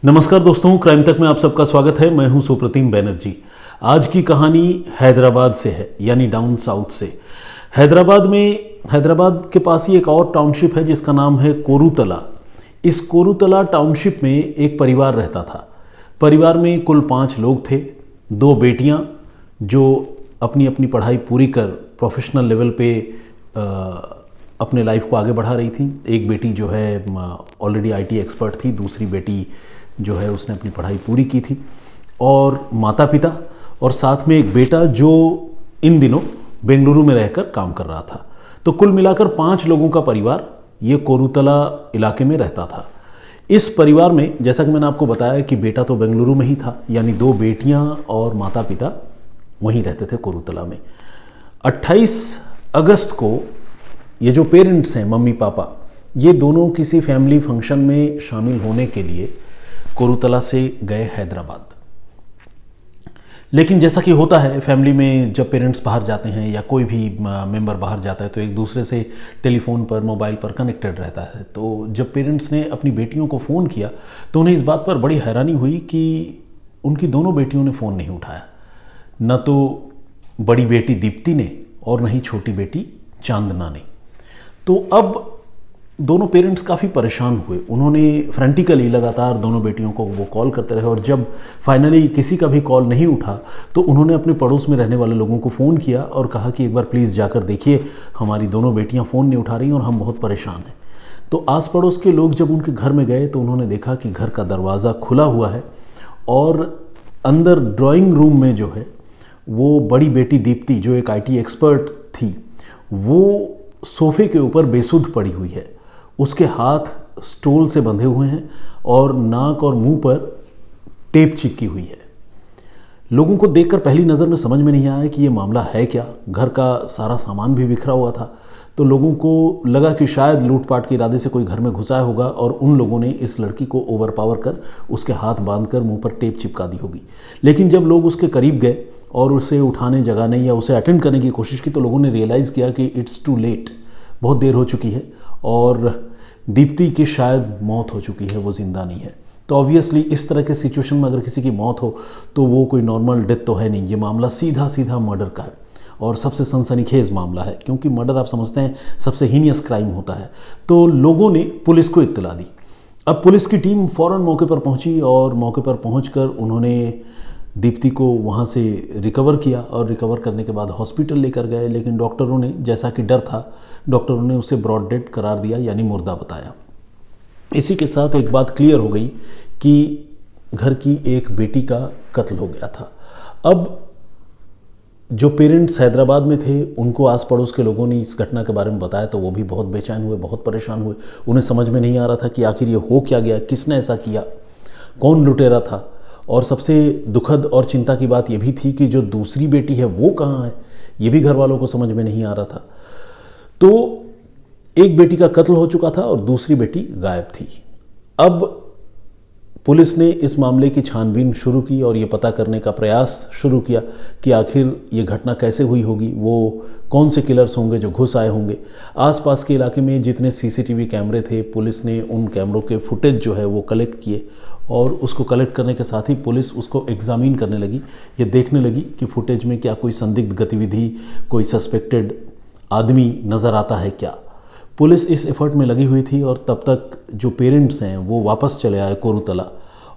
नमस्कार दोस्तों, क्राइम तक में आप सबका स्वागत है। मैं हूं सुप्रतिम बैनर्जी। आज की कहानी हैदराबाद से है, यानी डाउन साउथ से। हैदराबाद के पास ही एक और टाउनशिप है जिसका नाम है कोरुतला। इस कोरुतला टाउनशिप में एक परिवार रहता था। परिवार में कुल 5 लोग थे। 2 बेटियां जो अपनी अपनी पढ़ाई पूरी कर प्रोफेशनल लेवल पे अपने लाइफ को आगे बढ़ा रही थी। एक बेटी जो है ऑलरेडी आईटी एक्सपर्ट थी, दूसरी बेटी जो है उसने अपनी पढ़ाई पूरी की थी, और माता पिता और साथ में एक बेटा जो इन दिनों बेंगलुरु में रहकर काम कर रहा था। तो कुल मिलाकर 5 लोगों का परिवार ये कोरुतला इलाके में रहता था। इस परिवार में जैसा कि मैंने आपको बताया कि बेटा तो बेंगलुरु में ही था, यानी 2 बेटियां और माता पिता वहीं रहते थे कोरुतला में। 28 अगस्त को ये जो पेरेंट्स हैं, मम्मी पापा, ये दोनों किसी फैमिली फंक्शन में शामिल होने के लिए कोरुतला से गए हैदराबाद। लेकिन जैसा कि होता है फैमिली में, जब पेरेंट्स बाहर जाते हैं या कोई भी मेंबर बाहर जाता है तो एक दूसरे से टेलीफोन पर, मोबाइल पर कनेक्टेड रहता है। तो जब पेरेंट्स ने अपनी बेटियों को फ़ोन किया तो उन्हें इस बात पर बड़ी हैरानी हुई कि उनकी दोनों बेटियों ने फ़ोन नहीं उठाया। न तो बड़ी बेटी दीप्ति ने और न ही छोटी बेटी चांदना ने। तो अब दोनों पेरेंट्स काफ़ी परेशान हुए। उन्होंने फ्रेंटिकली लगातार दोनों बेटियों को वो कॉल करते रहे, और जब फाइनली किसी का भी कॉल नहीं उठा तो उन्होंने अपने पड़ोस में रहने वाले लोगों को फ़ोन किया और कहा कि एक बार प्लीज़ जाकर देखिए, हमारी दोनों बेटियां फ़ोन नहीं उठा रही और हम बहुत परेशान हैं। तो आस पड़ोस के लोग जब उनके घर में गए तो उन्होंने देखा कि घर का दरवाज़ा खुला हुआ है और अंदर ड्राइंग रूम में जो है वो बड़ी बेटी दीप्ति, जो एक आईटी एक्सपर्ट थी, वो सोफे के ऊपर बेसुध पड़ी हुई है। उसके हाथ स्टोल से बंधे हुए हैं और नाक और मुंह पर टेप चिपकी हुई है। लोगों को देखकर पहली नज़र में समझ में नहीं आया कि ये मामला है क्या। घर का सारा सामान भी बिखरा हुआ था, तो लोगों को लगा कि शायद लूटपाट के इरादे से कोई घर में घुसा होगा और उन लोगों ने इस लड़की को ओवरपावर कर उसके हाथ बांधकर मुंह पर टेप चिपका दी होगी। लेकिन जब लोग उसके करीब गए और उसे उठाने, जगाने या उसे अटेंड करने की कोशिश की तो लोगों ने रियलाइज़ किया कि इट्स टू लेट, बहुत देर हो चुकी है और दीप्ति की शायद मौत हो चुकी है, वो ज़िंदा नहीं है। तो ऑब्वियसली इस तरह के सिचुएशन में अगर किसी की मौत हो तो वो कोई नॉर्मल डेथ तो है नहीं। ये मामला सीधा सीधा मर्डर का है और सबसे सनसनीखेज मामला है, क्योंकि मर्डर आप समझते हैं सबसे हीनियस क्राइम होता है। तो लोगों ने पुलिस को इत्तला दी। अब पुलिस की टीम फ़ौरन मौके पर पहुंची और मौके पर पहुंचकर उन्होंने दीप्ति को वहाँ से रिकवर किया और रिकवर करने के बाद हॉस्पिटल लेकर गए। लेकिन डॉक्टरों ने, जैसा कि डर था, डॉक्टरों ने उसे ब्रॉड डेड करार दिया, यानी मुर्दा बताया। इसी के साथ एक बात क्लियर हो गई कि घर की एक बेटी का कत्ल हो गया था। अब जो पेरेंट्स हैदराबाद में थे उनको आस पड़ोस के लोगों ने इस घटना के बारे में बताया तो वो भी बहुत बेचैन हुए, बहुत परेशान हुए। उन्हें समझ में नहीं आ रहा था कि आखिर ये हो क्या गया, किसने ऐसा किया, कौन लुटेरा था। और सबसे दुखद और चिंता की बात यह भी थी कि जो दूसरी बेटी है वो कहाँ है, ये भी घर वालों को समझ में नहीं आ रहा था। तो एक बेटी का कत्ल हो चुका था और दूसरी बेटी गायब थी। अब पुलिस ने इस मामले की छानबीन शुरू की और ये पता करने का प्रयास शुरू किया कि आखिर ये घटना कैसे हुई होगी, वो कौन से किलर्स होंगे जो घुस आए होंगे। आसपास के इलाके में जितने सीसीटीवी कैमरे थे, पुलिस ने उन कैमरों के फुटेज जो है वो कलेक्ट किए और उसको कलेक्ट करने के साथ ही पुलिस उसको एग्जामिन करने लगी। ये देखने लगी कि फुटेज में क्या कोई संदिग्ध गतिविधि, कोई सस्पेक्टेड आदमी नज़र आता है क्या। पुलिस इस एफर्ट में लगी हुई थी और तब तक जो पेरेंट्स हैं वो वापस चले आए कोरुतला,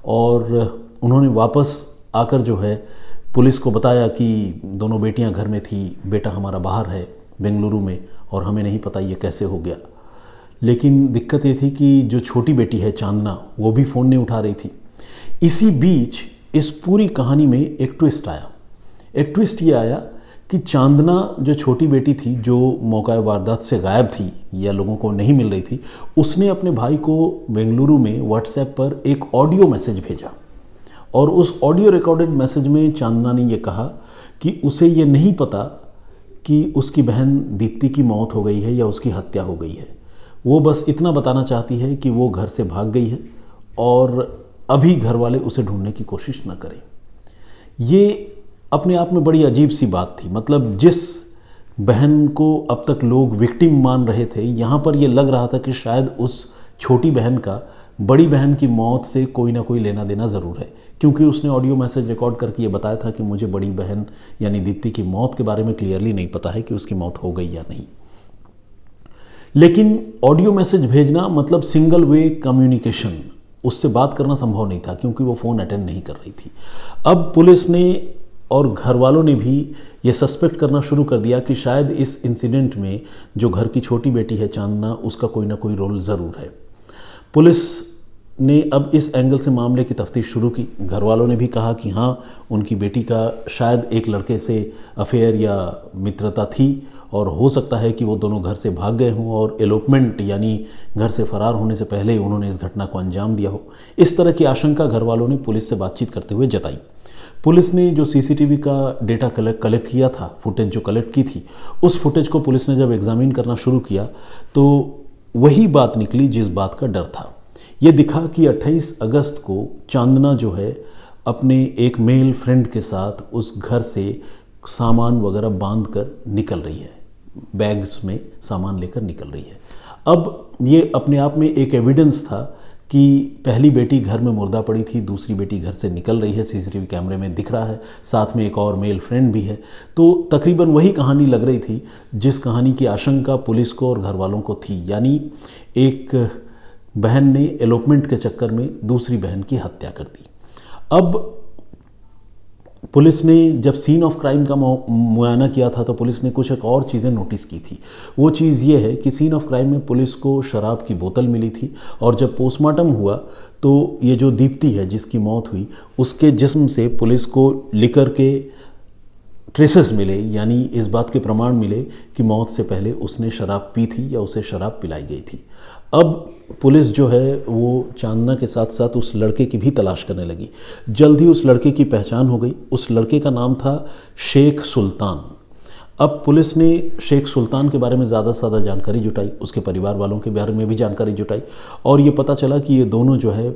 और उन्होंने वापस आकर जो है पुलिस को बताया कि दोनों बेटियां घर में थी, बेटा हमारा बाहर है बेंगलुरु में और हमें नहीं पता ये कैसे हो गया। लेकिन दिक्कत ये थी कि जो छोटी बेटी है चांदना, वो भी फ़ोन नहीं उठा रही थी। इसी बीच इस पूरी कहानी में एक ट्विस्ट आया। एक ट्विस्ट ये आया कि चांदना जो छोटी बेटी थी, जो मौका वारदात से गायब थी या लोगों को नहीं मिल रही थी, उसने अपने भाई को बेंगलुरु में व्हाट्सएप पर एक ऑडियो मैसेज भेजा और उस ऑडियो रिकॉर्डेड मैसेज में चांदना ने यह कहा कि उसे ये नहीं पता कि उसकी बहन दीप्ति की मौत हो गई है या उसकी हत्या हो गई है। वो बस इतना बताना चाहती है कि वो घर से भाग गई है और अभी घर वाले उसे ढूंढने की कोशिश न करें। ये अपने आप में बड़ी अजीब सी बात थी। मतलब जिस बहन को अब तक लोग विक्टिम मान रहे थे, यहाँ पर ये लग रहा था कि शायद उस छोटी बहन का बड़ी बहन की मौत से कोई ना कोई लेना देना ज़रूर है, क्योंकि उसने ऑडियो मैसेज रिकॉर्ड करके ये बताया था कि मुझे बड़ी बहन यानी दीप्ति की मौत के बारे में क्लियरली नहीं पता है कि उसकी मौत हो गई या नहीं। लेकिन ऑडियो मैसेज भेजना मतलब सिंगल वे कम्युनिकेशन, उससे बात करना संभव नहीं था क्योंकि वो फ़ोन अटेंड नहीं कर रही थी। अब पुलिस ने और घर वालों ने भी ये सस्पेक्ट करना शुरू कर दिया कि शायद इस इंसिडेंट में जो घर की छोटी बेटी है चांदना, उसका कोई ना कोई रोल ज़रूर है। पुलिस ने अब इस एंगल से मामले की तफ्तीश शुरू की। घर वालों ने भी कहा कि हाँ, उनकी बेटी का शायद एक लड़के से अफेयर या मित्रता थी और हो सकता है कि वो दोनों घर से भाग गए हों और एलोपमेंट यानी घर से फरार होने से पहले उन्होंने इस घटना को अंजाम दिया हो। इस तरह की आशंका घर वालों ने पुलिस से बातचीत करते हुए जताई। पुलिस ने जो सीसीटीवी का डेटा कलेक्ट किया था, फुटेज जो कलेक्ट की थी, उस फुटेज को पुलिस ने जब एग्जामिन करना शुरू किया तो वही बात निकली जिस बात का डर था। ये दिखा कि 28 अगस्त को चांदना जो है अपने एक मेल फ्रेंड के साथ उस घर से सामान वगैरह बांध कर निकल रही है, बैग्स में सामान लेकर निकल रही है। अब ये अपने आप में एक एविडेंस था कि पहली बेटी घर में मुर्दा पड़ी थी, दूसरी बेटी घर से निकल रही है, सीसीटीवी कैमरे में दिख रहा है, साथ में एक और मेल फ्रेंड भी है। तो तकरीबन वही कहानी लग रही थी जिस कहानी की आशंका पुलिस को और घर वालों को थी, यानी एक बहन ने एलोपमेंट के चक्कर में दूसरी बहन की हत्या कर दी। अब पुलिस ने जब सीन ऑफ क्राइम का मुआयना किया था तो पुलिस ने कुछ एक और चीज़ें नोटिस की थी। वो चीज़ ये है कि सीन ऑफ क्राइम में पुलिस को शराब की बोतल मिली थी और जब पोस्टमार्टम हुआ तो ये जो दीप्ति है जिसकी मौत हुई, उसके जिस्म से पुलिस को लिकर के ट्रेसेस मिले, यानी इस बात के प्रमाण मिले कि मौत से पहले उसने शराब पी थी या उसे शराब पिलाई गई थी। अब पुलिस जो है वो चांदना के साथ साथ उस लड़के की भी तलाश करने लगी। जल्द ही उस लड़के की पहचान हो गई। उस लड़के का नाम था शेख सुल्तान। अब पुलिस ने शेख सुल्तान के बारे में ज़्यादा से ज़्यादा जानकारी जुटाई, उसके परिवार वालों के बारे में भी जानकारी जुटाई और ये पता चला कि ये दोनों जो है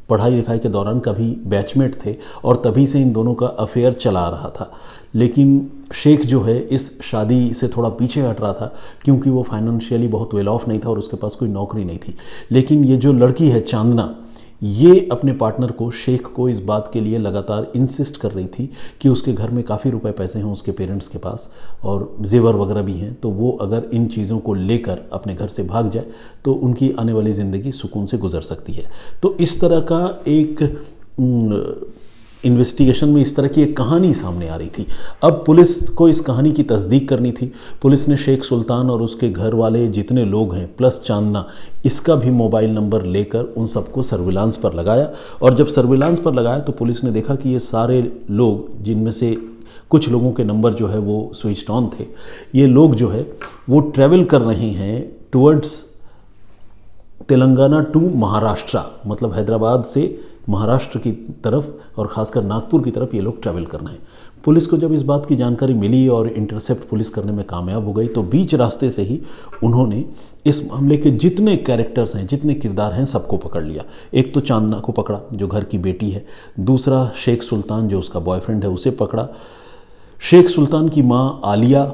पढ़ाई लिखाई के दौरान कभी बैचमेट थे और तभी से इन दोनों का अफेयर चला आ रहा था। लेकिन शेख जो है इस शादी से थोड़ा पीछे हट रहा था क्योंकि वो फाइनेंशियली बहुत वेल ऑफ नहीं था और उसके पास कोई नौकरी नहीं थी। लेकिन ये जो लड़की है चांदना, ये अपने पार्टनर को, शेख को, इस बात के लिए लगातार इंसिस्ट कर रही थी कि उसके घर में काफ़ी रुपए पैसे हैं उसके पेरेंट्स के पास और जेवर वगैरह भी हैं, तो वो अगर इन चीज़ों को लेकर अपने घर से भाग जाए तो उनकी आने वाली ज़िंदगी सुकून से गुजर सकती है। तो इस तरह का एक इन्वेस्टिगेशन में इस तरह की एक कहानी सामने आ रही थी। अब पुलिस को इस कहानी की तस्दीक करनी थी। पुलिस ने शेख सुल्तान और उसके घर वाले जितने लोग हैं प्लस चांदना, इसका भी मोबाइल नंबर लेकर उन सबको सर्विलांस पर लगाया और जब सर्विलांस पर लगाया तो पुलिस ने देखा कि ये सारे लोग, जिनमें से कुछ लोगों के नंबर जो है वो स्विच्ड ऑन थे, ये लोग जो है वो ट्रैवल कर रहे हैं टुवर्ड्स तेलंगाना टू महाराष्ट्र, मतलब हैदराबाद से महाराष्ट्र की तरफ और ख़ासकर नागपुर की तरफ ये लोग ट्रैवल करना है। पुलिस को जब इस बात की जानकारी मिली और इंटरसेप्ट पुलिस करने में कामयाब हो गई तो बीच रास्ते से ही उन्होंने इस मामले के जितने कैरेक्टर्स हैं, जितने किरदार हैं, सबको पकड़ लिया। एक तो चांदना को पकड़ा जो घर की बेटी है, दूसरा शेख सुल्तान जो उसका बॉयफ्रेंड है उसे पकड़ा, शेख सुल्तान की माँ आलिया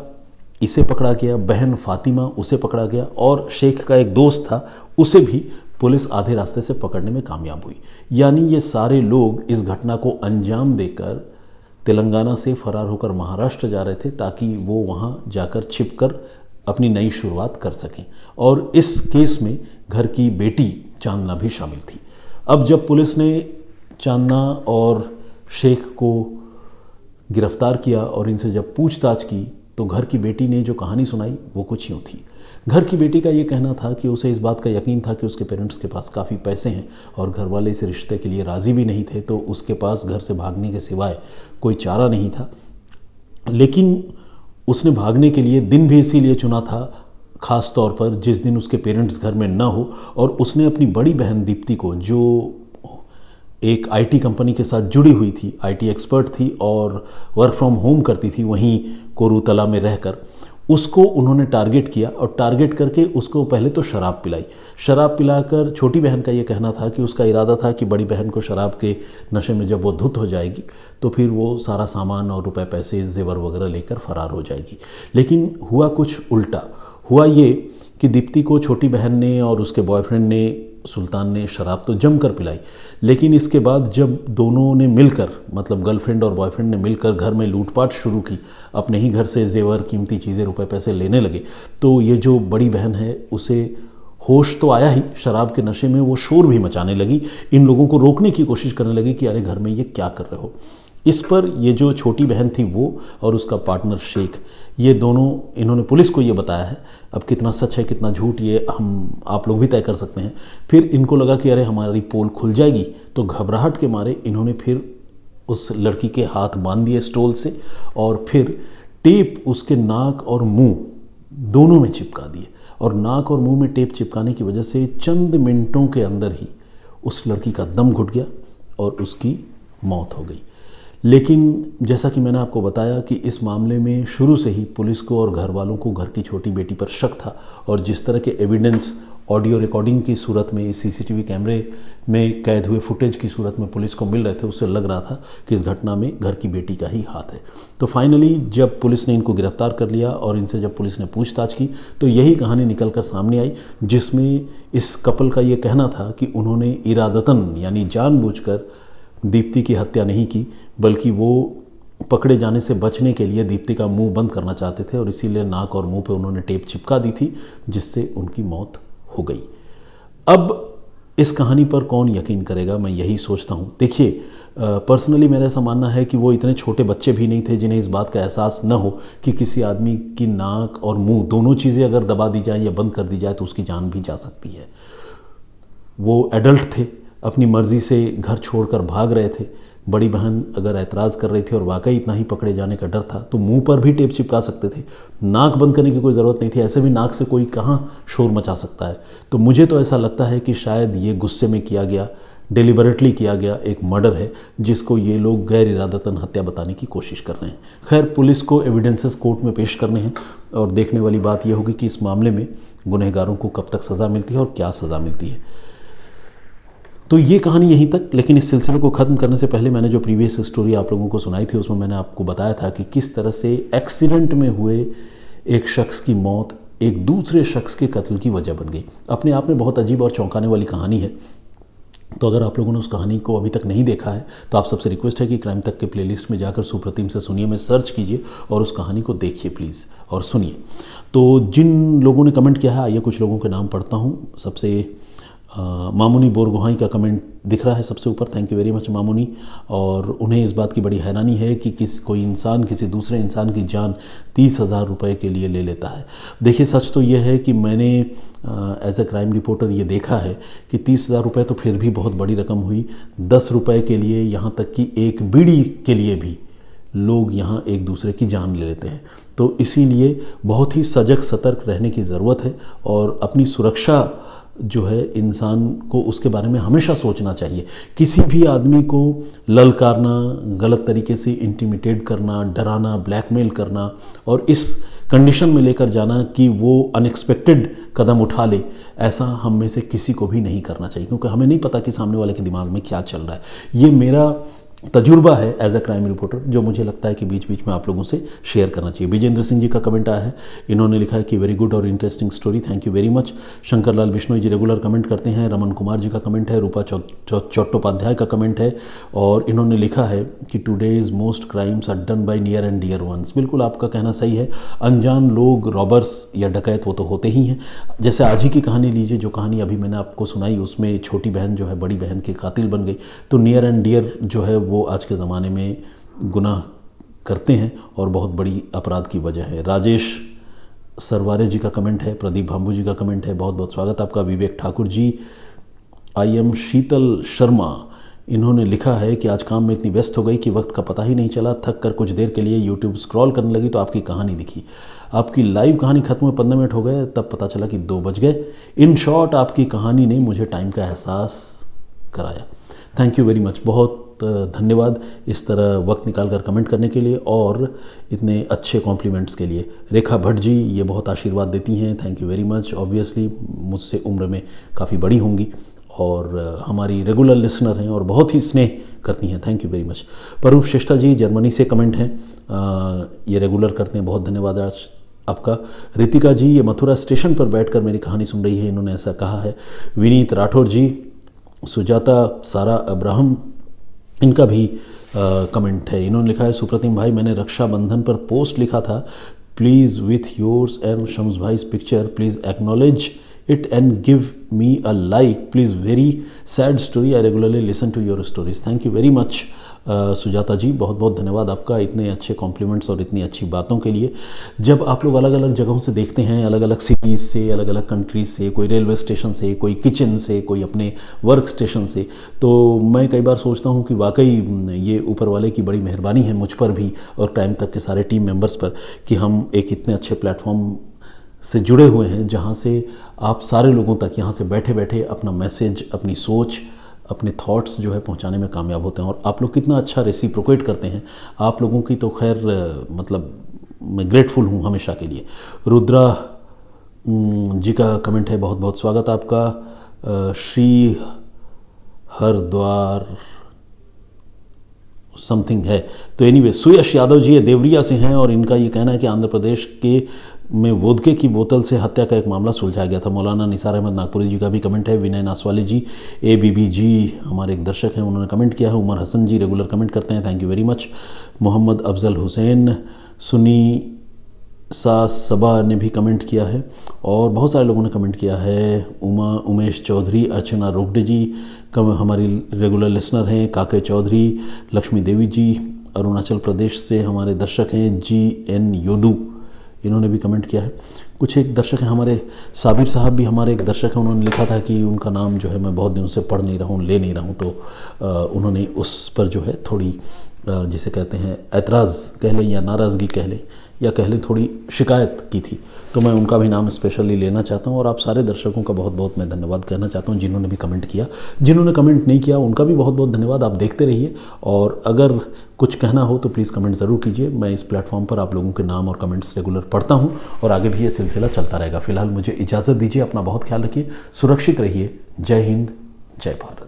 इसे पकड़ा गया, बहन फातिमा उसे पकड़ा गया और शेख का एक दोस्त था उसे भी पुलिस आधे रास्ते से पकड़ने में कामयाब हुई। यानी ये सारे लोग इस घटना को अंजाम देकर तेलंगाना से फरार होकर महाराष्ट्र जा रहे थे ताकि वो वहाँ जाकर छिपकर अपनी नई शुरुआत कर सकें और इस केस में घर की बेटी चांदना भी शामिल थी। अब जब पुलिस ने चांदना और शेख को गिरफ्तार किया और इनसे जब पूछताछ की तो घर की बेटी ने जो कहानी सुनाई वो कुछ यूँ थी। घर की बेटी का ये कहना था कि उसे इस बात का यकीन था कि उसके पेरेंट्स के पास काफ़ी पैसे हैं और घर वाले इस रिश्ते के लिए राज़ी भी नहीं थे, तो उसके पास घर से भागने के सिवाय कोई चारा नहीं था। लेकिन उसने भागने के लिए दिन भी इसीलिए चुना था, ख़ास तौर पर जिस दिन उसके पेरेंट्स घर में न हो, और उसने अपनी बड़ी बहन दीप्ति को, जो एक आईटी कंपनी के साथ जुड़ी हुई थी, आईटी एक्सपर्ट थी और वर्क फ्रॉम होम करती थी वहीं कोरूतला में रहकर, उसको उन्होंने टारगेट किया और टारगेट करके उसको पहले तो शराब पिलाई। शराब पिलाकर, छोटी बहन का ये कहना था कि उसका इरादा था कि बड़ी बहन को शराब के नशे में जब वो धुत हो जाएगी तो फिर वो सारा सामान और रुपए पैसे जेवर वगैरह लेकर फरार हो जाएगी। लेकिन हुआ कुछ उल्टा। हुआ ये कि दीप्ति को छोटी बहन ने और उसके बॉयफ्रेंड ने सुल्तान ने शराब तो जमकर पिलाई, लेकिन इसके बाद जब दोनों ने मिलकर, मतलब गर्लफ्रेंड और बॉयफ्रेंड ने मिलकर घर में लूटपाट शुरू की, अपने ही घर से जेवर, कीमती चीज़ें, रुपए पैसे लेने लगे, तो ये जो बड़ी बहन है उसे होश तो आया ही, शराब के नशे में वो शोर भी मचाने लगी, इन लोगों को रोकने की कोशिश करने लगी कि अरे घर में ये क्या कर रहे हो। इस पर ये जो छोटी बहन थी वो और उसका पार्टनर शेख, ये दोनों, इन्होंने पुलिस को ये बताया है। अब कितना सच है कितना झूठ ये आप लोग भी तय कर सकते हैं। फिर इनको लगा कि अरे हमारी पोल खुल जाएगी, तो घबराहट के मारे इन्होंने फिर उस लड़की के हाथ बांध दिए स्टोल से और फिर टेप उसके नाक और मुंह दोनों में चिपका दिए। और नाक और मुंह में टेप चिपकाने की वजह से चंद मिनटों के अंदर ही उस लड़की का दम घुट गया और उसकी मौत हो गई। लेकिन जैसा कि मैंने आपको बताया कि इस मामले में शुरू से ही पुलिस को और घर वालों को घर की छोटी बेटी पर शक था, और जिस तरह के एविडेंस ऑडियो रिकॉर्डिंग की सूरत में, सीसीटीवी कैमरे में कैद हुए फुटेज की सूरत में पुलिस को मिल रहे थे, उससे लग रहा था कि इस घटना में घर की बेटी का ही हाथ है। तो फाइनली जब पुलिस ने इनको गिरफ्तार कर लिया और इनसे जब पुलिस ने पूछताछ की, तो यही कहानी निकल कर सामने आई, जिसमें इस कपल का ये कहना था कि उन्होंने इरादतन यानी जानबूझकर दीप्ति की हत्या नहीं की, बल्कि वो पकड़े जाने से बचने के लिए दीप्ति का मुंह बंद करना चाहते थे और इसीलिए नाक और मुंह पे उन्होंने टेप चिपका दी थी, जिससे उनकी मौत हो गई। अब इस कहानी पर कौन यकीन करेगा, मैं यही सोचता हूँ। देखिए, पर्सनली मेरा ऐसा मानना है कि वो इतने छोटे बच्चे भी नहीं थे जिन्हें इस बात का एहसास न हो कि किसी आदमी की नाक और मुंह दोनों चीज़ें अगर दबा दी जाए या बंद कर दी जाए तो उसकी जान भी जा सकती है। वो एडल्ट थे, अपनी मर्ज़ी से घर छोड़कर भाग रहे थे। बड़ी बहन अगर ऐतराज़ कर रही थी और वाकई इतना ही पकड़े जाने का डर था तो मुंह पर भी टेप चिपका सकते थे, नाक बंद करने की कोई ज़रूरत नहीं थी। ऐसे भी नाक से कोई कहाँ शोर मचा सकता है। तो मुझे तो ऐसा लगता है कि शायद ये गुस्से में किया गया, डिलिबरेटली किया गया एक मर्डर है, जिसको ये लोग गैर इरादतन हत्या बताने की कोशिश कर रहे हैं। खैर, पुलिस को एविडेंसेस कोर्ट में पेश करने हैं और देखने वाली बात यह होगी कि इस मामले में गुनहगारों को कब तक सज़ा मिलती है और क्या सज़ा मिलती है। तो ये कहानी यहीं तक। लेकिन इस सिलसिले को ख़त्म करने से पहले मैंने जो प्रीवियस स्टोरी आप लोगों को सुनाई थी उसमें मैंने आपको बताया था कि किस तरह से एक्सीडेंट में हुए एक शख्स की मौत एक दूसरे शख्स के कत्ल की वजह बन गई। अपने आप में बहुत अजीब और चौंकाने वाली कहानी है। तो अगर आप लोगों ने उस कहानी को अभी तक नहीं देखा है तो आप सबसे रिक्वेस्ट है कि क्राइम तक के प्लेलिस्ट में जाकर सुप्रतिम से सुनिए में सर्च कीजिए और उस कहानी को देखिए प्लीज़ और सुनिए। तो जिन लोगों ने कमेंट किया है, आइए कुछ लोगों के नाम पढ़ता हूँ। सबसे मामुनी बोरगोहाई का कमेंट दिख रहा है सबसे ऊपर, थैंक यू वेरी मच मामुनी। और उन्हें इस बात की बड़ी हैरानी है कि कोई इंसान किसी दूसरे इंसान की जान 30,000 रुपये के लिए ले लेता है। देखिए, सच तो यह है कि मैंने एज ए क्राइम रिपोर्टर ये देखा है कि 30,000 रुपये तो फिर भी बहुत बड़ी रकम हुई। 10 रुपये के लिए, यहाँ तक कि एक बीड़ी के लिए भी लोग यहाँ एक दूसरे की जान ले लेते हैं। तो इसीलिए बहुत ही सजग सतर्क रहने की ज़रूरत है और अपनी सुरक्षा जो है इंसान को उसके बारे में हमेशा सोचना चाहिए। किसी भी आदमी को ललकारना, गलत तरीके से इंटिमिडेट करना, डराना, ब्लैकमेल करना और इस कंडीशन में लेकर जाना कि वो अनएक्सपेक्टेड कदम उठा ले, ऐसा हम में से किसी को भी नहीं करना चाहिए, क्योंकि हमें नहीं पता कि सामने वाले के दिमाग में क्या चल रहा है। ये मेरा तजुर्बा है एज ए क्राइम रिपोर्टर, जो मुझे लगता है कि बीच बीच में आप लोगों से शेयर करना चाहिए। विजेंद्र सिंह जी का कमेंट आया है, इन्होंने लिखा है कि वेरी गुड और interesting story, thank you very much. Shankar Lal Bishnoi ji regular comment करते हैं। रमन कुमार जी का कमेंट है। रूपा चट्टोपाध्याय का कमेंट है और इन्होंने लिखा है कि today's most crimes are done by near and dear ones. बिल्कुल आपका कहना सही है। अनजान लोग, रॉबर्स या डकैत वो तो होते ही हैं। जैसे आज ही की कहानी लीजिए, जो कहानी अभी मैंने आपको सुनाई उसमें छोटी बहन जो है बड़ी बहन के कातिल बन गई। तो नियर एंड डियर जो है वो आज के ज़माने में गुनाह करते हैं और बहुत बड़ी अपराध की वजह है। राजेश सरवारे जी का कमेंट है। प्रदीप भांबू जी का कमेंट है, बहुत बहुत स्वागत आपका। विवेक ठाकुर जी, आई एम शीतल शर्मा, इन्होंने लिखा है कि आज काम में इतनी व्यस्त हो गई कि वक्त का पता ही नहीं चला। थक कर कुछ देर के लिए यूट्यूब स्क्रॉल करने लगी तो आपकी कहानी दिखी। आपकी लाइव कहानी खत्म हुए 15 मिनट हो गए, तब पता चला कि 2 बज गए। इन शॉर्ट आपकी कहानी ने मुझे टाइम का एहसास कराया। थैंक यू वेरी मच, बहुत धन्यवाद इस तरह वक्त निकाल कर कमेंट करने के लिए और इतने अच्छे कॉम्प्लीमेंट्स के लिए। रेखा भट्ट जी ये बहुत आशीर्वाद देती हैं, thank you very much. Obviously मुझसे उम्र में काफ़ी बड़ी होंगी और हमारी रेगुलर लिसनर हैं और बहुत ही स्नेह करती हैं, thank you very much. Parup Shrestha ji Germany से कमेंट हैं, ये रेगुलर करते हैं, बहुत धन्यवाद आज आपका। रितिका जी, ये मथुरा स्टेशन पर बैठकर मेरी कहानी सुन रही है, इन्होंने ऐसा कहा है। विनीत राठौर जी, सुजाता सारा अब्राहम, इनका भी कमेंट है। इन्होंने लिखा है, सुप्रतिम भाई मैंने रक्षाबंधन पर पोस्ट लिखा था, please with yours and Shams भाई's picture, please acknowledge it and give me a like, please very sad story, I regularly listen to your stories. Thank you very much Sujata ji, बहुत बहुत धन्यवाद आपका इतने अच्छे कॉम्प्लीमेंट्स और इतनी अच्छी बातों के लिए। जब आप लोग अलग अलग जगहों से देखते हैं, अलग अलग सिटीज़ से, अलग अलग कंट्रीज से, कोई रेलवे स्टेशन से, कोई किचन से, कोई अपने वर्क स्टेशन से, तो मैं कई बार सोचता हूँ कि वाकई ये ऊपर वाले की बड़ी मेहरबानी है मुझ पर भी और क्राइम तक के सारे टीम मेंबर्स पर कि हम एक इतने अच्छे प्लेटफॉर्म से जुड़े हुए हैं जहाँ से आप सारे लोगों तक यहाँ से बैठे बैठे अपना मैसेज, अपनी सोच, अपने थॉट्स जो है पहुंचाने में कामयाब होते हैं। और आप लोग कितना अच्छा रेसिप्रोकेट करते हैं, आप लोगों की तो खैर मतलब मैं ग्रेटफुल हूँ हमेशा के लिए। रुद्रा जी का कमेंट है, बहुत बहुत स्वागत आपका। श्री हरद्वार समथिंग है, तो एनीवे सुयश यादव जी ये देवरिया से हैं और इनका ये कहना है कि आंध्र प्रदेश के में वोदके की बोतल से हत्या का एक मामला सुलझाया गया था। मौलाना निसार अहमद नागपुरी जी का भी कमेंट है। विनय नासवाली जी, ABB जी हमारे एक दर्शक हैं, उन्होंने कमेंट किया है। उमर हसन जी रेगुलर कमेंट करते हैं, thank you very much. Mohammad Afzal Hussain, सुनी सा सबा ने भी कमेंट किया है और बहुत सारे लोगों ने कमेंट किया है। उमेश चौधरी, अर्चना रोगडे जी हमारी रेगुलर लिसनर हैं। काके चौधरी, लक्ष्मी देवी जी अरुणाचल प्रदेश से हमारे दर्शक हैं। GN योडू, इन्होंने भी कमेंट किया है। कुछ एक दर्शक हैं हमारे, साबिर साहब भी हमारे एक दर्शक हैं, उन्होंने लिखा था कि उनका नाम जो है मैं बहुत दिनों से पढ़ नहीं रहा हूँ, ले नहीं रहा हूँ, तो उन्होंने उस पर जो है थोड़ी जिसे कहते हैं ऐतराज़ कह लें या नाराज़गी कह लें या कह लें थोड़ी शिकायत की थी, तो मैं उनका भी नाम स्पेशली लेना चाहता हूं। और आप सारे दर्शकों का बहुत बहुत मैं धन्यवाद कहना चाहता हूं जिन्होंने भी कमेंट किया। जिन्होंने कमेंट नहीं किया उनका भी बहुत बहुत धन्यवाद। आप देखते रहिए और अगर कुछ कहना हो तो प्लीज़ कमेंट ज़रूर कीजिए। मैं इस प्लेटफॉर्म पर आप लोगों के नाम और कमेंट्स रेगुलर पढ़ता हूँ और आगे भी ये सिलसिला चलता रहेगा। फिलहाल मुझे इजाज़त दीजिए, अपना बहुत ख्याल रखिए, सुरक्षित रहिए। जय हिंद, जय भारत।